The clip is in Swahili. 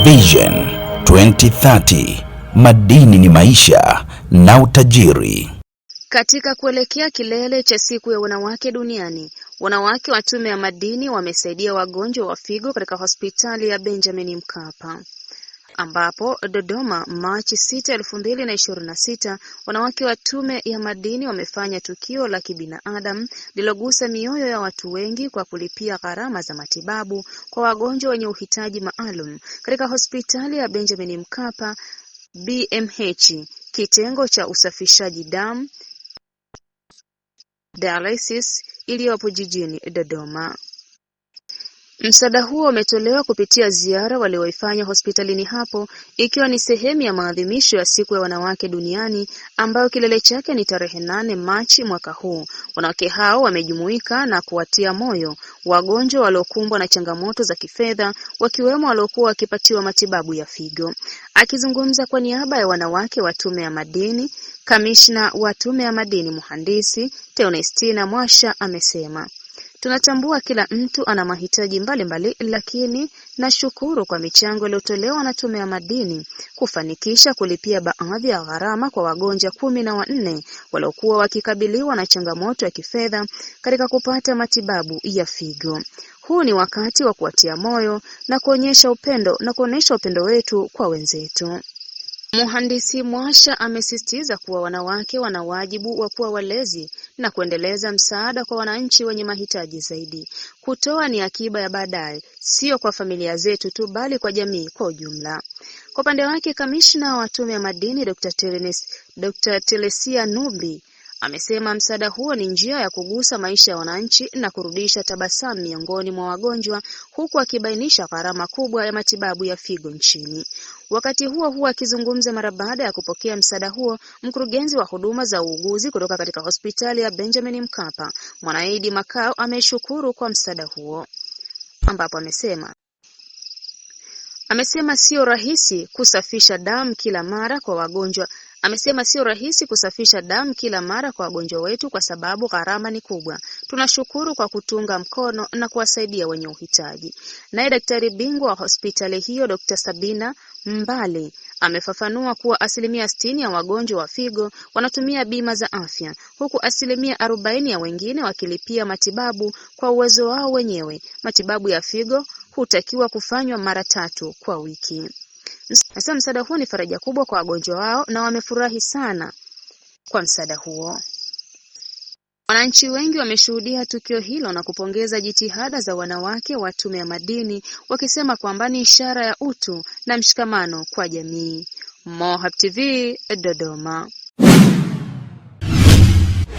Vision 2030, madini ni maisha na utajiri. Katika kuelekea kilele cha siku ya wanawake duniani, wanawake wa Tume ya Madini wamesaidia wagonjwa wa figo katika hospitali ya Benjamin Mkapa. Ambapo Dodoma Machi 6, 2026, wanawake wa Tume ya Madini wamefanya tukio la kibinadamu lilogusa mioyo ya watu wengi kwa kulipia gharama za matibabu kwa wagonjwa wenye uhitaji maalum katika hospitali ya Benjamin Mkapa BMH, kitengo cha usafishaji damu dialysis iliyopo jijini Dodoma. Msaada huo umetolewa kupitia ziara walioifanya hospitalini hapo, ikiwa ni sehemu ya maadhimisho ya siku ya wanawake duniani ambayo kilele chake ni tarehe 8 Machi mwaka huu. Wanawake hao wamejumuika na kuwatia moyo wagonjwa waliokumbwa na changamoto za kifedha, wakiwemo waliokuwa wakipatiwa matibabu ya figo. Akizungumza kwa niaba ya wanawake wa Tume ya Madini, Kamishna wa Tume ya Madini Mhandisi Theonestina Mwasha amesema, tunatambua kila mtu ana mahitaji mbalimbali, lakini nashukuru kwa michango iliyotolewa na Tume ya Madini kufanikisha kulipia baadhi ya gharama kwa wagonjwa 14 waliokuwa wakikabiliwa na changamoto ya kifedha katika kupata matibabu ya figo. Huu ni wakati wa kuwatia moyo na kuonyesha upendo wetu kwa wenzetu. Mhandisi Mwasha amesisitiza kuwa wanawake wana wajibu wa kuwa walezi na kuendeleza msaada kwa wananchi wenye mahitaji zaidi. Kutoa ni akiba ya baadaye, sio kwa familia zetu tu bali kwa jamii kwa ujumla. Kwa upande wake, Kamishna wa Tume ya Madini Dr. Telesia Nubi amesema msaada huo ni njia ya kugusa maisha ya wananchi na kurudisha tabasamu miongoni mwa wagonjwa, huku akibainisha gharama kubwa ya matibabu ya figo nchini. Wakati huo akizungumza mara baada ya kupokea msaada huo, mkurugenzi wa huduma za uuguzi kutoka katika hospitali ya Benjamin Mkapa, Mwanaidi Makao, ameshukuru kwa msaada huo, ambapo amesema sio rahisi kusafisha damu kila mara kwa wagonjwa. Kwa wagonjwa wetu kwa sababu gharama ni kubwa. Tunashukuru kwa kutunga mkono na kuwasaidia wenye uhitaji. Naye daktari bingwa wa hospitali hiyo Dr. Sabina Mbali amefafanua kuwa 60% ya wagonjwa wa figo wanatumia bima za afya, huku 40% ya wengine wakilipia matibabu kwa uwezo wao wenyewe. Matibabu ya figo hutakiwa kufanywa mara 3 kwa wiki. Sasa msaada huo ni faraja kubwa kwa wagonjwa wao na wamefurahi sana kwa msaada huo. Wananchi wengi wameshuhudia tukio hilo na kupongeza jitihada za wanawake wa Tume ya Madini, wakisema kwamba ni ishara ya utu na mshikamano kwa jamii. Mohab TV, Dodoma.